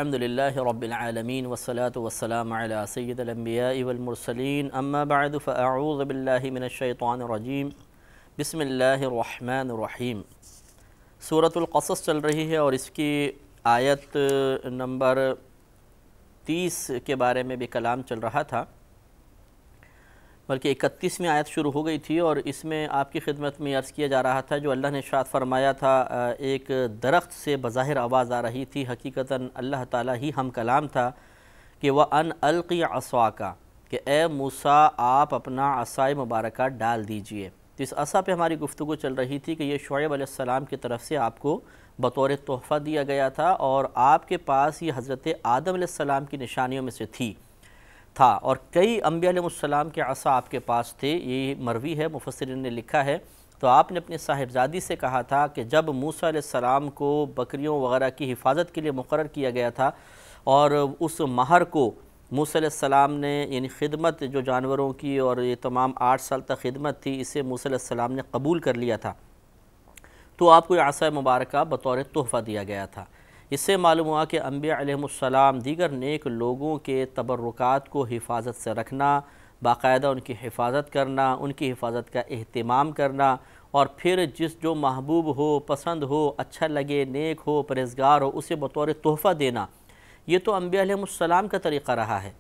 الحمدللہ رب العالمین والصلاة والسلام علی سید الانبیاء والمرسلین اما بعد فاعوذ باللہ من الشیطان الرجیم بسم اللہ الرحمن الرحیم۔ سورۃ القصص چل رہی ہے اور اس کی آیت نمبر 30 کے بارے میں بھی کلام چل رہا تھا، بلکہ 31ویں آیت شروع ہو گئی تھی، اور اس میں آپ کی خدمت میں عرض کیا جا رہا تھا جو اللہ نے ارشاد فرمایا تھا، ایک درخت سے بظاہر آواز آ رہی تھی، حقیقتاً اللہ تعالیٰ ہی ہم کلام تھا کہ وَأَنْ أَلْقِ عَصَاكَ، کہ اے موسیٰ آپ اپنا عصائے مبارکہ ڈال دیجئے۔ تو اس عصا پہ ہماری گفتگو چل رہی تھی کہ یہ شعیب علیہ السلام کی طرف سے آپ کو بطور تحفہ دیا گیا تھا، اور آپ کے پاس یہ حضرت آدم علیہ السلام کی نشانیوں میں سے تھا، اور کئی انبیاء علیہ السلام کے عصا آپ کے پاس تھے، یہ مروی ہے، مفسرین نے لکھا ہے۔ تو آپ نے اپنے صاحبزادی سے کہا تھا کہ جب موسیٰ علیہ السلام کو بکریوں وغیرہ کی حفاظت کے لیے مقرر کیا گیا تھا، اور اس مہر کو موسیٰ علیہ السلام نے یعنی خدمت جو جانوروں کی اور یہ تمام 8 سال تک خدمت تھی، اسے موسیٰ علیہ السلام نے قبول کر لیا تھا، تو آپ کو یہ عصا مبارکہ بطور تحفہ دیا گیا تھا۔ اس سے معلوم ہوا کہ انبیاء علیہ السلام دیگر نیک لوگوں کے تبرکات کو حفاظت سے رکھنا، باقاعدہ ان کی حفاظت کرنا، ان کی حفاظت کا اہتمام کرنا، اور پھر جو محبوب ہو، پسند ہو، اچھا لگے، نیک ہو، پرہیزگار ہو، اسے بطور تحفہ دینا، یہ تو انبیاء علیہ السلام کا طریقہ رہا ہے۔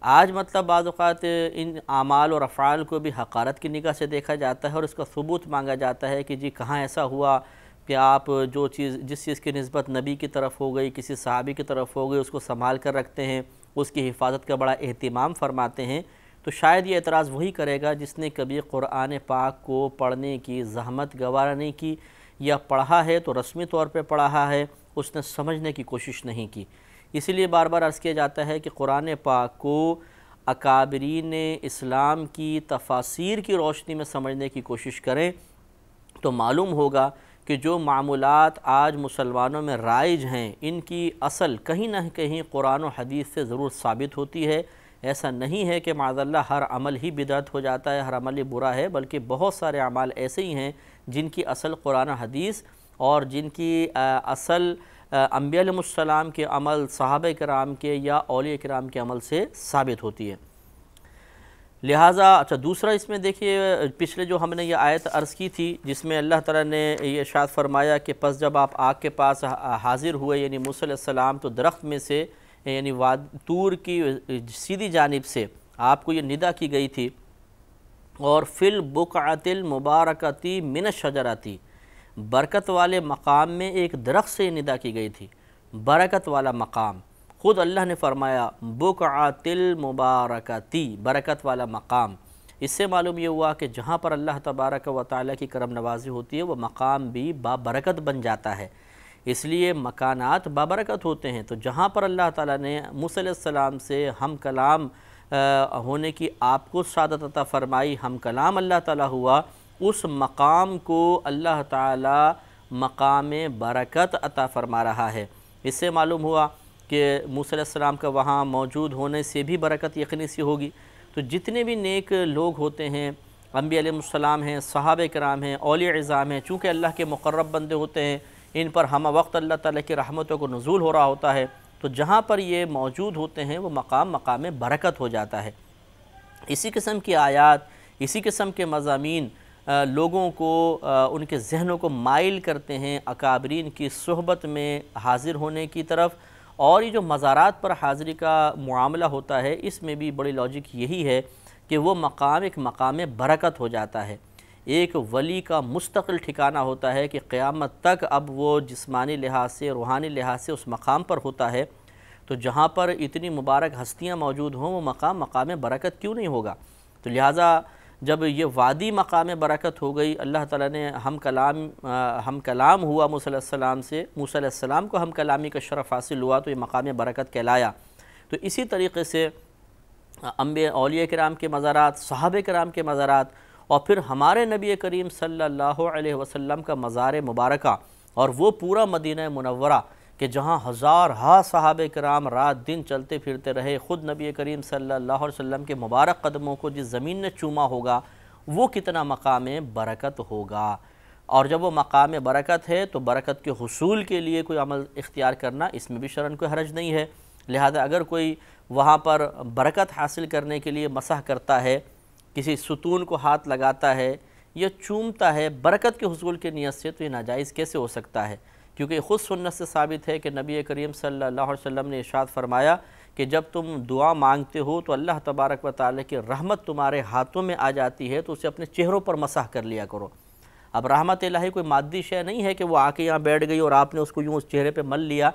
آج مطلب بعض اوقات ان اعمال اور افعال کو بھی حقارت کی نگاہ سے دیکھا جاتا ہے، اور اس کا ثبوت مانگا جاتا ہے کہ جی کہاں ایسا ہوا کہ آپ جس چیز کی نسبت نبی کی طرف ہو گئی، کسی صحابی کی طرف ہو گئی، اس کو سنبھال کر رکھتے ہیں، اس کی حفاظت کا بڑا اہتمام فرماتے ہیں۔ تو شاید یہ اعتراض وہی کرے گا جس نے کبھی قرآن پاک کو پڑھنے کی زحمت گوارا نہیں کی، یا پڑھا ہے تو رسمی طور پہ پڑھا ہے، اس نے سمجھنے کی کوشش نہیں کی۔ اسی لیے بار بار عرض کیا جاتا ہے کہ قرآن پاک کو اکابرین اسلام کی تفاسیر کی روشنی میں سمجھنے کی کوشش کریں تو معلوم ہوگا کہ جو معمولات آج مسلمانوں میں رائج ہیں، ان کی اصل کہیں نہ کہیں قرآن و حدیث سے ضرور ثابت ہوتی ہے۔ ایسا نہیں ہے کہ معاذ اللہ ہر عمل ہی بدعت ہو جاتا ہے، ہر عمل ہی برا ہے، بلکہ بہت سارے اعمال ایسے ہی ہیں جن کی اصل قرآن و حدیث اور جن کی اصل انبیاء علیہ السلام کے عمل، صحابہ کرام کے یا اولیاء کرام کے عمل سے ثابت ہوتی ہے۔ لہٰذا دوسرا اس میں دیکھیے، پچھلے جو ہم نے یہ آیت عرض کی تھی جس میں اللہ تعالیٰ نے یہ ارشاد فرمایا کہ پس جب آپ آگ کے پاس حاضر ہوئے یعنی موسیٰ علیہ السلام، تو درخت میں سے یعنی طور کی سیدھی جانب سے آپ کو یہ ندا کی گئی تھی، اور فی البقعۃ المبارکۃ من الشجرۃ، برکت والے مقام میں ایک درخت سے ندا کی گئی تھی، برکت والا مقام۔ خود اللہ نے فرمایا بقعۃ المبارکۃ، برکت والا مقام۔ اس سے معلوم یہ ہوا کہ جہاں پر اللہ تبارک و تعالیٰ کی کرم نوازی ہوتی ہے وہ مقام بھی بابرکت بن جاتا ہے، اس لیے مکانات بابرکت ہوتے ہیں۔ تو جہاں پر اللہ تعالیٰ نے موسیٰ علیہ السلام سے ہم کلام ہونے کی آپ کو سعادت عطا فرمائی، ہم کلام اللہ تعالیٰ ہوا، اس مقام کو اللہ تعالیٰ مقام برکت عطا فرما رہا ہے۔ اس سے معلوم ہوا کہ موسیٰ علیہ السلام کا وہاں موجود ہونے سے بھی برکت یقینی سی ہوگی۔ تو جتنے بھی نیک لوگ ہوتے ہیں، انبیاء علیہ السلام ہیں، صحابہ کرام ہیں، اولیاء عظام ہیں، چونکہ اللہ کے مقرب بندے ہوتے ہیں، ان پر ہم وقت اللہ تعالیٰ کی رحمتوں کو نزول ہو رہا ہوتا ہے، تو جہاں پر یہ موجود ہوتے ہیں وہ مقام برکت ہو جاتا ہے۔ اسی قسم کی آیات، اسی قسم کے مضامین لوگوں کو ان کے ذہنوں کو مائل کرتے ہیں اکابرین کی صحبت میں حاضر ہونے کی طرف، اور یہ جو مزارات پر حاضری کا معاملہ ہوتا ہے اس میں بھی بڑی لاجک یہی ہے کہ وہ مقام ایک مقام برکت ہو جاتا ہے، ایک ولی کا مستقل ٹھکانہ ہوتا ہے کہ قیامت تک اب وہ جسمانی لحاظ سے، روحانی لحاظ سے اس مقام پر ہوتا ہے۔ تو جہاں پر اتنی مبارک ہستیاں موجود ہوں وہ مقام برکت کیوں نہیں ہوگا؟ تو لہٰذا جب یہ وادی مقام برکت ہو گئی، اللہ تعالیٰ نے ہم کلام ہوا موسیٰ علیہ السلام سے، موسیٰ علیہ السلام کو ہم کلامی کا شرف حاصل ہوا، تو یہ مقام برکت کہلایا۔ تو اسی طریقے سے انبیاء اولیاء کرام کے مزارات، صحابہ کرام کے مزارات، اور پھر ہمارے نبی کریم صلی اللہ علیہ وسلم کا مزار مبارکہ، اور وہ پورا مدینہ منورہ کہ جہاں ہزارہا صحابہ کرام رات دن چلتے پھرتے رہے، خود نبی کریم صلی اللہ علیہ وسلم کے مبارک قدموں کو جس زمین نے چوما ہوگا وہ کتنا مقام برکت ہوگا۔ اور جب وہ مقام برکت ہے تو برکت کے حصول کے لیے کوئی عمل اختیار کرنا اس میں بھی شرعاً کوئی حرج نہیں ہے۔ لہذا اگر کوئی وہاں پر برکت حاصل کرنے کے لیے مسح کرتا ہے، کسی ستون کو ہاتھ لگاتا ہے یا چومتا ہے برکت کے حصول کے نیت سے، تو یہ ناجائز کیسے ہو سکتا ہے؟ کیونکہ یہ خود سنت سے ثابت ہے کہ نبی کریم صلی اللہ علیہ وسلم نے ارشاد فرمایا کہ جب تم دعا مانگتے ہو تو اللہ تبارک و تعالیٰ کی رحمت تمہارے ہاتھوں میں آ جاتی ہے تو اسے اپنے چہروں پر مسح کر لیا کرو۔ اب رحمت الہی کوئی مادی شے نہیں ہے کہ وہ آ کے یہاں بیٹھ گئی اور آپ نے اس کو یوں اس چہرے پہ مل لیا،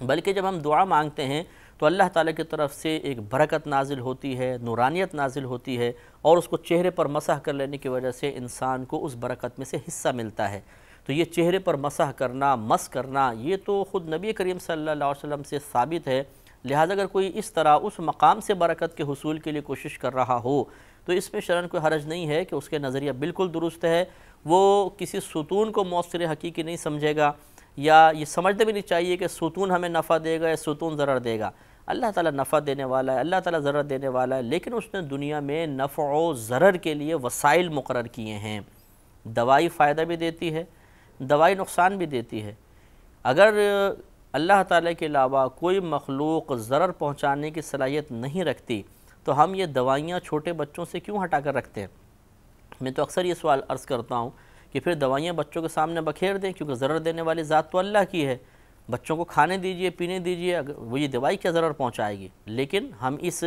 بلکہ جب ہم دعا مانگتے ہیں تو اللہ تعالیٰ کی طرف سے ایک برکت نازل ہوتی ہے، نورانیت نازل ہوتی ہے، اور اس کو چہرے پر مسح کر لینے کی وجہ سے انسان کو اس برکت میں سے حصہ ملتا ہے۔ تو یہ چہرے پر مسح کرنا، مس کرنا، یہ تو خود نبی کریم صلی اللہ علیہ وسلم سے ثابت ہے۔ لہذا اگر کوئی اس طرح اس مقام سے برکت کے حصول کے لیے کوشش کر رہا ہو تو اس میں شرعاً کوئی حرج نہیں ہے کہ اس کے نظریہ بالکل درست ہے، وہ کسی ستون کو مؤثر حقیقی نہیں سمجھے گا، یا یہ سمجھنا بھی نہیں چاہیے کہ ستون ہمیں نفع دے گا یا ستون ضرر دے گا۔ اللہ تعالیٰ نفع دینے والا ہے، اللہ تعالیٰ ضرر دینے والا ہے، لیکن اس نے دنیا میں نفع و ضرر کے لیے وسائل مقرر کیے ہیں۔ دوائی فائدہ بھی دیتی ہے، دوائی نقصان بھی دیتی ہے۔ اگر اللہ تعالیٰ کے علاوہ کوئی مخلوق ضرر پہنچانے کی صلاحیت نہیں رکھتی تو ہم یہ دوائیاں چھوٹے بچوں سے کیوں ہٹا کر رکھتے ہیں؟ میں تو اکثر یہ سوال عرض کرتا ہوں کہ پھر دوائیاں بچوں کے سامنے بکھیر دیں، کیونکہ ضرر دینے والی ذات تو اللہ کی ہے۔ بچوں کو کھانے دیجئے، پینے دیجئے، وہ یہ دوائی کیا ضرر پہنچائے گی؟ لیکن ہم اس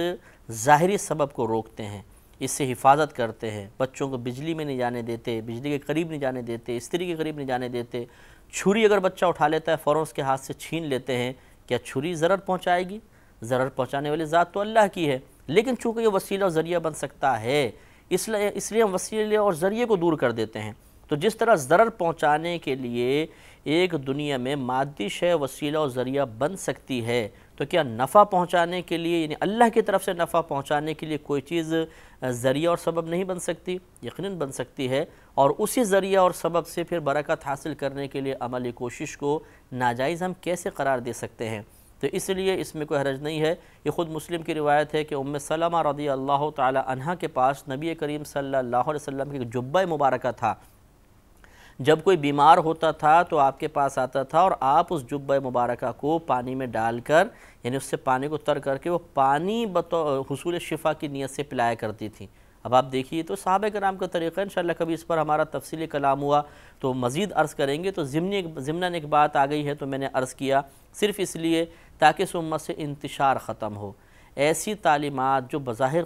ظاہری سبب کو روکتے ہیں، اس سے حفاظت کرتے ہیں، بچوں کو بجلی میں نہیں جانے دیتے، بجلی کے قریب نہیں جانے دیتے، استری کے قریب نہیں جانے دیتے۔ چھری اگر بچہ اٹھا لیتا ہے فوراً اس کے ہاتھ سے چھین لیتے ہیں۔ کیا چھری ضرر پہنچائے گی؟ ضرر پہنچانے والی ذات تو اللہ کی ہے، لیکن چونکہ یہ وسیلہ اور ذریعہ بن سکتا ہے اس لیے ہم وسیلے اور ذریعے کو دور کر دیتے ہیں۔ تو جس طرح ضرر پہنچانے کے لیے ایک دنیا میں مادی شے وسیلہ اور ذریعہ بن سکتی ہے، تو کیا نفع پہنچانے کے لیے، یعنی اللہ کی طرف سے نفع پہنچانے کے لیے کوئی چیز ذریعہ اور سبب نہیں بن سکتی؟ یقیناً بن سکتی ہے، اور اسی ذریعہ اور سبب سے پھر برکت حاصل کرنے کے لیے عملی کوشش کو ناجائز ہم کیسے قرار دے سکتے ہیں؟ تو اس لیے اس میں کوئی حرج نہیں ہے۔ یہ خود مسلم کی روایت ہے کہ ام سلمہ رضی اللہ تعالی عنہا کے پاس نبی کریم صلی اللہ علیہ وسلم کی جبہ مبارکہ تھا۔ جب کوئی بیمار ہوتا تھا تو آپ کے پاس آتا تھا اور آپ اس جبہ مبارکہ کو پانی میں ڈال کر، یعنی اس سے پانی کو تر کر کے وہ پانی حصول شفا کی نیت سے پلایا کرتی تھی۔ اب آپ دیکھیے تو صحابہ کرام کا طریقہ، انشاءاللہ کبھی اس پر ہمارا تفصیلی کلام ہوا تو مزید عرض کریں گے۔ تو ضمناً ایک بات آ گئی ہے تو میں نے عرض کیا، صرف اس لیے تاکہ اس امت سے انتشار ختم ہو۔ ایسی تعلیمات جو بظاہر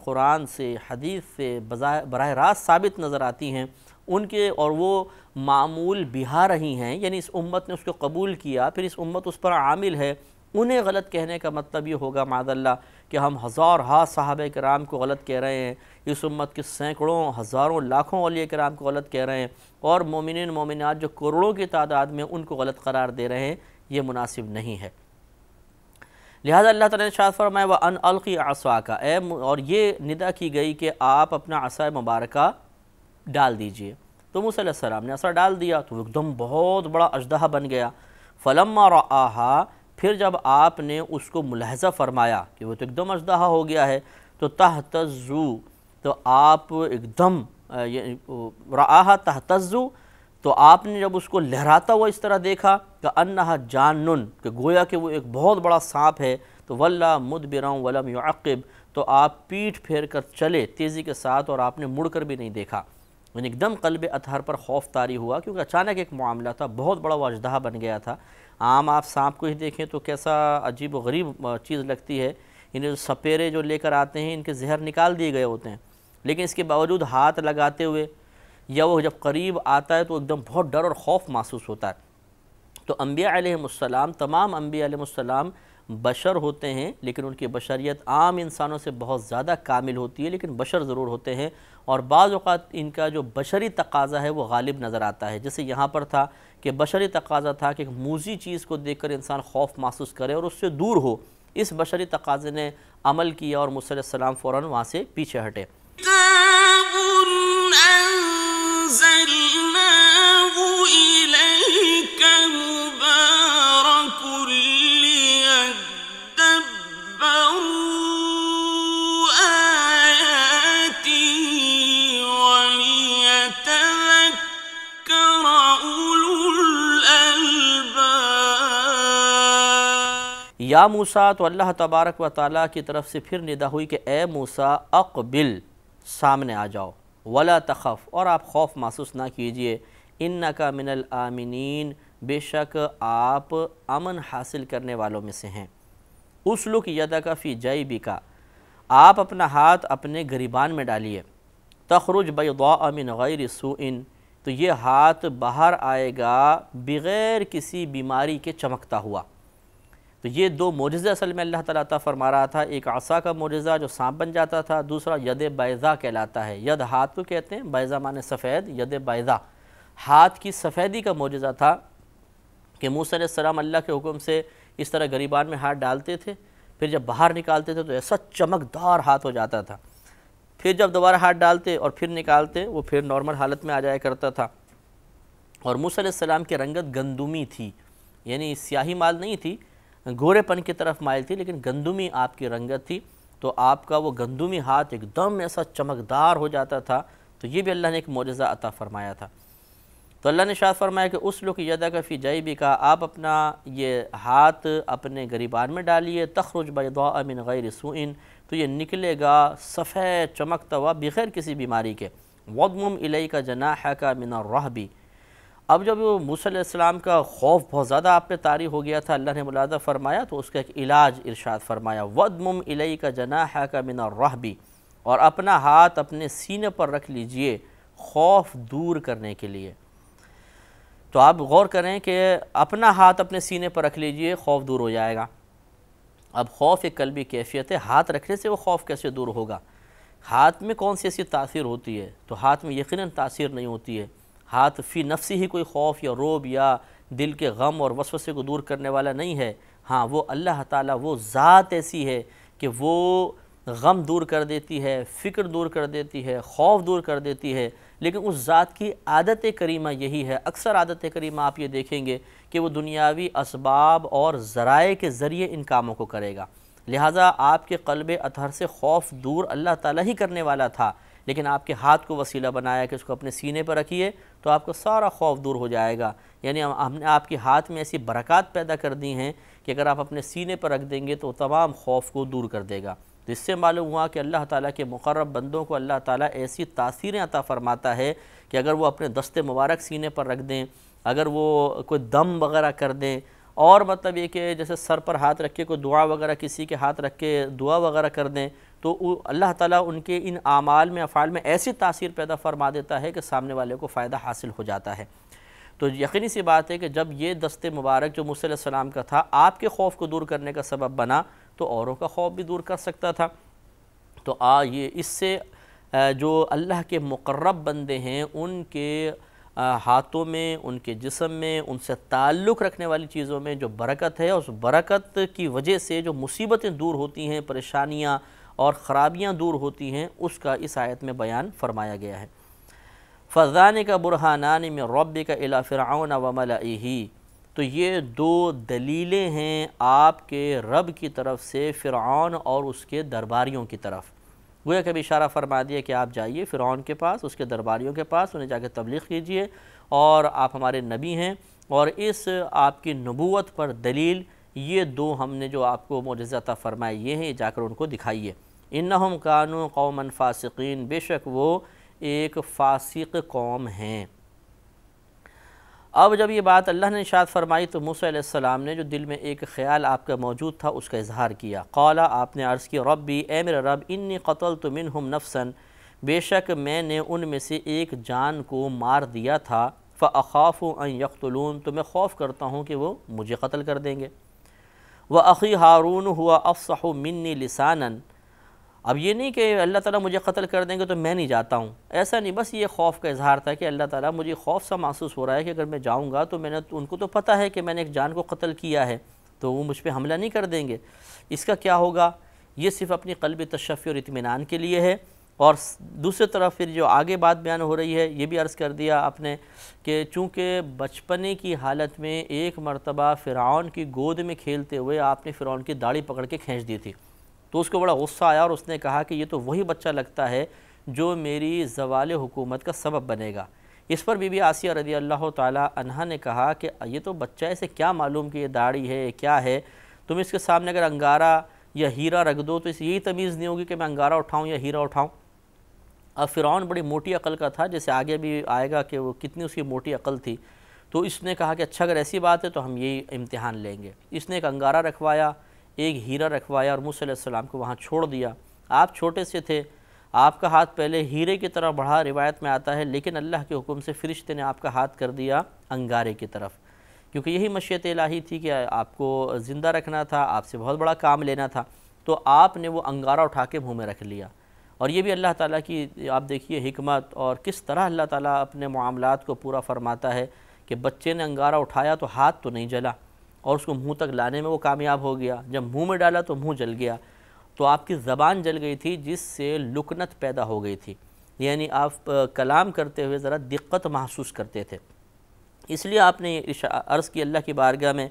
قرآن سے، حدیث سے براہ راست ثابت نظر آتی ہیں، ان کے اور وہ معمول بہا رہی ہیں، یعنی اس امت نے اس کو قبول کیا، پھر اس امت اس پر عامل ہے، انہیں غلط کہنے کا مطلب یہ ہوگا معاذ اللہ کہ ہم ہزارہا صحابہ کرام کو غلط کہہ رہے ہیں، اس امت کے سینکڑوں، ہزاروں، لاکھوں اولیاء کرام کو غلط کہہ رہے ہیں، اور مومنین مومنات جو کروڑوں کی تعداد میں ان کو غلط قرار دے رہے ہیں، یہ مناسب نہیں ہے۔ لہذا اللہ تعالیٰ نے ارشاد فرمایا وَأَنْ أَلْقِ عَصَاكَ، اور یہ ندا کی گئی کہ آپ اپنا عصا مبارکہ ڈال دیجئے۔ تو موسیٰ علیہ السلام نے عصا ڈال دیا تو ایک دم بہت بڑا اژدہا بن گیا۔ فَلَمَّا رَآهَا، پھر جب آپ نے اس کو ملاحظہ فرمایا کہ وہ تو ایک دم اژدہا ہو گیا ہے، تو تَهْتَزُّ، تو آپ ایک دم رَآهَا تَهْتَزُّ، تو آپ نے جب اس کو لہراتا ہوا اس طرح دیکھا کہ انہا جانن، کہ گویا کہ وہ ایک بہت بڑا سانپ ہے، تو وَلَّا مُدْبِرًا وَلَمْ يُعَقِّبْ، تو آپ پیٹھ پھیر کر چلے تیزی کے ساتھ اور آپ نے مڑ کر بھی نہیں دیکھا۔ یعنی ایک دم قلب اطہر پر خوف طاری ہوا، کیونکہ اچانک ایک معاملہ تھا، بہت بڑا وہ اژدہا بن گیا تھا۔ عام آپ سانپ کو ہی دیکھیں تو کیسا عجیب و غریب چیز لگتی ہے، انہیں سپیرے جو لے کر آتے ہیں ان کے زہر نکال دیے گئے ہوتے ہیں، لیکن اس کے باوجود ہاتھ لگاتے ہوئے یا وہ جب قریب آتا ہے تو ایک دم بہت ڈر اور خوف محسوس ہوتا ہے۔ تو انبیاء علیہ السلام، تمام انبیاء علیہ السلام بشر ہوتے ہیں، لیکن ان کی بشریت عام انسانوں سے بہت زیادہ کامل ہوتی ہے، لیکن بشر ضرور ہوتے ہیں، اور بعض اوقات ان کا جو بشری تقاضا ہے وہ غالب نظر آتا ہے۔ جیسے یہاں پر تھا کہ بشری تقاضا تھا کہ ایک موذی چیز کو دیکھ کر انسان خوف محسوس کرے اور اس سے دور ہو، اس بشری تقاضے نے عمل کیا اور موسیٰ علیہ السلام فوراً وہاں سے پیچھے ہٹے۔ یا موسیٰ، تو اللہ تبارک و تعالیٰ کی طرف سے پھر ندا ہوئی کہ اے موسیٰ اقبل، سامنے آ جاؤ، ولا تخف، اور آپ خوف محسوس نہ کیجئے، انک من الآمنین، بے شک آپ امن حاصل کرنے والوں میں سے ہیں۔ اسلک یدک فی جیبک، آپ اپنا ہاتھ اپنے گریبان میں ڈالیے، تخرج بیضاء من غیر سوء، تو یہ ہاتھ باہر آئے گا بغیر کسی بیماری کے چمکتا ہوا۔ تو یہ دو معجزے اصل میں اللہ تعالیٰ عطا فرما رہا تھا، ایک عصا کا معجزہ جو سانپ بن جاتا تھا، دوسرا ید بیضاء کہلاتا ہے۔ ید ہاتھ کو کہتے ہیں، بیضاء معنی سفید، ید بیضاء ہاتھ کی سفیدی کا معجزہ تھا کہ موسیٰ علیہ السلام اللہ کے حکم سے اس طرح گریبان میں ہاتھ ڈالتے تھے، پھر جب باہر نکالتے تھے تو ایسا چمکدار ہاتھ ہو جاتا تھا، پھر جب دوبارہ ہاتھ ڈالتے اور پھر نکالتے وہ پھر نارمل حالت میں آ جایا کرتا تھا۔ اور موسیٰ علیہ السلام کی رنگت گندمی تھی، یعنی سیاہی مال نہیں تھی، گورے پن کی طرف مائل تھی، لیکن گندمی آپ کی رنگت تھی، تو آپ کا وہ گندمی ہاتھ ایک دم ایسا چمکدار ہو جاتا تھا۔ تو یہ بھی اللہ نے ایک معجزہ عطا فرمایا تھا۔ تو اللہ نے ارشاد فرمایا کہ اسلک یدک فی جیبک، آپ اپنا یہ ہاتھ اپنے گریبان میں ڈالیے، تخرج بیضاء من غیر سوء، تو یہ نکلے گا سفید چمکتا ہوا بغیر کسی بیماری کے۔ وَضْمُمْ إِلَيْكَ جَنَاحَكَ مِنَ الرَّهْبِ، اب جب وہ موسیٰ علیہ السلام کا خوف بہت زیادہ آپ پہ طاری ہو گیا تھا، اللہ نے ملاحظہ فرمایا تو اس کا ایک علاج ارشاد فرمایا، وَضْمُمْ إِلَيْكَ جَنَاحَكَ مِنَ الرَّهْبِ، اور اپنا ہاتھ اپنے سینے پر رکھ لیجئے خوف دور کرنے کے لیے۔ تو آپ غور کریں کہ اپنا ہاتھ اپنے سینے پر رکھ لیجئے، خوف دور ہو جائے گا۔ اب خوف ایک قلبی کیفیت ہے، ہاتھ رکھنے سے وہ خوف کیسے دور ہوگا؟ ہاتھ میں کون سی ایسی تاثیر ہوتی ہے؟ تو ہاتھ میں یقیناً تاثیر نہیں ہوتی ہے۔ ہاتھ فی نفسی ہی کوئی خوف یا روب یا دل کے غم اور وسوسے کو دور کرنے والا نہیں ہے۔ ہاں، وہ اللہ تعالیٰ وہ ذات ایسی ہے کہ وہ غم دور کر دیتی ہے، فکر دور کر دیتی ہے، خوف دور کر دیتی ہے، لیکن اس ذات کی عادت کریمہ یہی ہے۔ اکثر عادت کریمہ آپ یہ دیکھیں گے کہ وہ دنیاوی اسباب اور ذرائع کے ذریعے ان کاموں کو کرے گا، لہٰذا آپ کے قلب اطہر سے خوف دور اللہ تعالیٰ ہی کرنے والا تھا، لیکن آپ کے ہاتھ کو وسیلہ بنایا کہ اس کو اپنے سینے پر رکھیے تو آپ کا سارا خوف دور ہو جائے گا۔ یعنی ہم نے آپ کے ہاتھ میں ایسی برکات پیدا کر دی ہیں کہ اگر آپ اپنے سینے پر رکھ دیں گے تو تمام خوف کو دور کر دے گا۔ تو اس سے معلوم ہوا کہ اللہ تعالیٰ کے مقرب بندوں کو اللہ تعالیٰ ایسی تاثیریں عطا فرماتا ہے کہ اگر وہ اپنے دست مبارک سینے پر رکھ دیں، اگر وہ کوئی دم وغیرہ کر دیں، اور مطلب یہ کہ جیسے سر پر ہاتھ رکھ کے کوئی دعا وغیرہ کسی کے ہاتھ رکھ کے دعا وغیرہ کر دیں، تو اللہ تعالیٰ ان کے ان اعمال میں افعال میں ایسی تاثیر پیدا فرما دیتا ہے کہ سامنے والے کو فائدہ حاصل ہو جاتا ہے۔ تو یقینی سی بات ہے کہ جب یہ دست مبارک جو موسیٰ علیہ السلام کا تھا آپ کے خوف کو دور کرنے کا سبب بنا تو اوروں کا خوف بھی دور کر سکتا تھا۔ تو یہ اس سے جو اللہ کے مقرب بندے ہیں ان کے ہاتھوں میں، ان کے جسم میں، ان سے تعلق رکھنے والی چیزوں میں جو برکت ہے، اس برکت کی وجہ سے جو مصیبتیں دور ہوتی ہیں، پریشانیاں اور خرابیاں دور ہوتی ہیں، اس کا اس آیت میں بیان فرمایا گیا ہے۔ فَذَانِكَ بُرْهَانَانِ مِن رَبِّكَ إِلَىٰ فِرْعَوْنَ وَمَلَئِهِ، تو یہ دو دلیلیں ہیں آپ کے رب کی طرف سے فرعون اور اس کے درباریوں کی طرف۔ گویا کہ اشارہ فرما دیا کہ آپ جائیے فرعون کے پاس، اس کے درباریوں کے پاس، انہیں جا کے تبلیغ کیجئے، اور آپ ہمارے نبی ہیں، اور اس آپ کی نبوت پر دلیل یہ دو ہم نے جو آپ کو معجزہ عطا فرمائے یہ ہیں، جا کر ان کو دکھائیے۔ انہم کانوا قوما فاسقین، بے شک وہ ایک فاسق قوم ہیں۔ اب جب یہ بات اللہ نے ارشاد فرمائی تو موسیٰ علیہ السلام نے جو دل میں ایک خیال آپ کا موجود تھا اس کا اظہار کیا۔ قال، آپ نے عرض کی، ربی، اے میرے رب، انی قتلت منہم نفسا، بے شک میں نے ان میں سے ایک جان کو مار دیا تھا، فاخاف ان یقتلون، تو میں خوف کرتا ہوں کہ وہ مجھے قتل کر دیں گے۔ واخی ہارون ہوا افصح منی لسانا، اب یہ نہیں کہ اللہ تعالیٰ مجھے قتل کر دیں گے تو میں نہیں جاتا ہوں، ایسا نہیں، بس یہ خوف کا اظہار تھا کہ اللہ تعالیٰ مجھے خوف سا محسوس ہو رہا ہے کہ اگر میں جاؤں گا تو ان کو تو پتہ ہے کہ میں نے ایک جان کو قتل کیا ہے، تو وہ مجھ پہ حملہ نہیں کر دیں گے، اس کا کیا ہوگا؟ یہ صرف اپنی قلبی تشفی اور اطمینان کے لیے ہے۔ اور دوسری طرف پھر جو آگے بات بیان ہو رہی ہے یہ بھی عرض کر دیا آپ نے کہ چونکہ بچپنے کی حالت میں ایک مرتبہ فرعون کی گود میں کھیلتے ہوئے آپ نے فرعون کی داڑھی پکڑ کے کھینچ دی تھی، تو اس کو بڑا غصہ آیا اور اس نے کہا کہ یہ تو وہی بچہ لگتا ہے جو میری زوال حکومت کا سبب بنے گا۔ اس پر بی بی آسیہ رضی اللہ تعالی عنہا نے کہا کہ یہ تو بچہ ہے، اسے کیا معلوم کہ یہ داڑھی ہے کیا ہے، تم اس کے سامنے اگر انگارہ یا ہیرا رکھ دو تو اس یہی تمیز نہیں ہوگی کہ میں انگارہ اٹھاؤں یا ہیرا اٹھاؤں۔ اب فرعون بڑی موٹی عقل کا تھا، جیسے آگے بھی آئے گا کہ وہ کتنی اس کی موٹی عقل تھی، تو اس نے کہا کہ اچھا اگر ایسی بات ہے تو ہم یہی امتحان لیں گے۔ اس نے ایک انگارہ رکھوایا، ایک ہیرا رکھوایا اور موسیٰ علیہ السلام کو وہاں چھوڑ دیا۔ آپ چھوٹے سے تھے، آپ کا ہاتھ پہلے ہیرے کی طرف بڑھا، روایت میں آتا ہے، لیکن اللہ کے حکم سے فرشتے نے آپ کا ہاتھ کر دیا انگارے کی طرف، کیونکہ یہی مشیت الہی تھی کہ آپ کو زندہ رکھنا تھا، آپ سے بہت بڑا کام لینا تھا، تو آپ نے وہ انگارہ اٹھا کے منہ میں رکھ لیا۔ اور یہ بھی اللہ تعالیٰ کی آپ دیکھیے حکمت، اور کس طرح اللہ تعالیٰ اپنے معاملات کو پورا فرماتا ہے کہ بچے نے انگارہ اٹھایا تو ہاتھ تو نہیں جلا، اور اس کو منہ تک لانے میں وہ کامیاب ہو گیا، جب منہ میں ڈالا تو منہ جل گیا، تو آپ کی زبان جل گئی تھی جس سے لکنت پیدا ہو گئی تھی، یعنی آپ کلام کرتے ہوئے ذرا دقت محسوس کرتے تھے۔ اس لیے آپ نے عرض کی اللہ کی بارگاہ میں،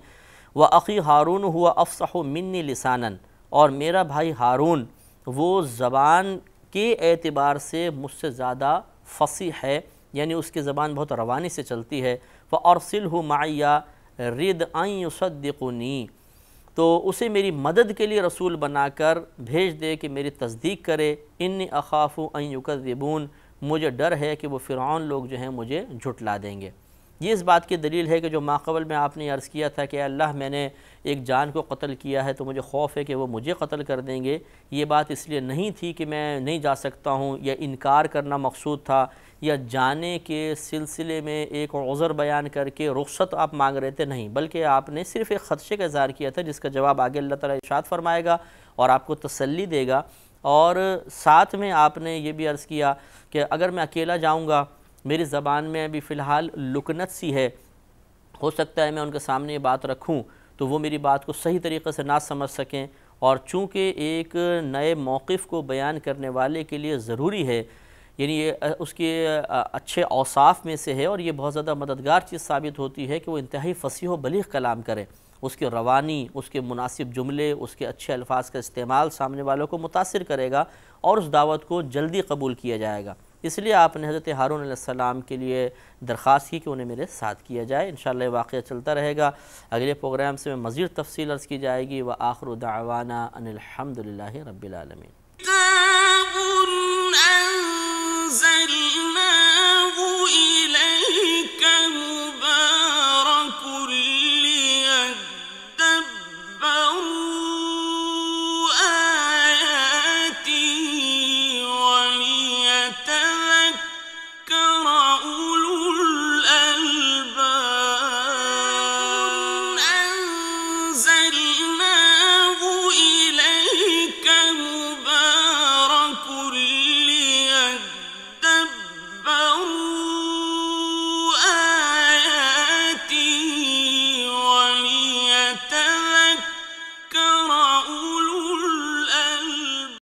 وَأَخِي هَارُونُ هُوَ أَفْصَحُ مِنِّي لِسَانًا، اور میرا بھائی ہارون وہ زبان کے اعتبار سے مجھ سے زیادہ فصیح ہے، یعنی اس کی زبان بہت روانی سے چلتی ہے۔ فَأَرْسِلْهُ مَعِيَّ رِدْ أَن يُصَدِّقُنِي، تو اسے میری مدد کے لیے رسول بنا کر بھیج دے کہ میری تصدیق کرے۔ انی اخاف ان یکذبون، مجھے ڈر ہے کہ وہ فرعون لوگ جو ہیں مجھے جھٹلا دیں گے۔ یہ اس بات کی دلیل ہے کہ جو ماقبل میں آپ نے عرض کیا تھا کہ اللہ میں نے ایک جان کو قتل کیا ہے تو مجھے خوف ہے کہ وہ مجھے قتل کر دیں گے، یہ بات اس لیے نہیں تھی کہ میں نہیں جا سکتا ہوں یا انکار کرنا مقصود تھا یا جانے کے سلسلے میں ایک عذر بیان کر کے رخصت آپ مانگ رہے تھے، نہیں، بلکہ آپ نے صرف ایک خدشے کا اظہار کیا تھا جس کا جواب آگے اللہ تعالیٰ ارشاد فرمائے گا اور آپ کو تسلی دے گا۔ اور ساتھ میں آپ نے یہ بھی عرض کیا کہ اگر میں اکیلا جاؤں گا، میری زبان میں ابھی فی الحال لکنت سی ہے، ہو سکتا ہے میں ان کے سامنے یہ بات رکھوں تو وہ میری بات کو صحیح طریقے سے نہ سمجھ سکیں، اور چونکہ ایک نئے موقف کو بیان کرنے والے کے لیے ضروری ہے، یعنی یہ اس کے اچھے اوصاف میں سے ہے، اور یہ بہت زیادہ مددگار چیز ثابت ہوتی ہے کہ وہ انتہائی فصیح و بلیغ کلام کرے، اس کے روانی، اس کے مناسب جملے، اس کے اچھے الفاظ کا استعمال سامنے والوں کو متاثر کرے گا اور اس دعوت کو جلدی قبول کیا جائے گا۔ اس لیے آپ نے حضرت ہارون علیہ السلام کے لیے درخواست کی کہ انہیں میرے ساتھ کیا جائے۔ انشاءاللہ یہ واقعہ چلتا رہے گا، اگلے پروگرام سے میں مزید تفصیل عرض کی جائے گی۔ وآخر دعوانا ان الحمد للہ رب العالمین۔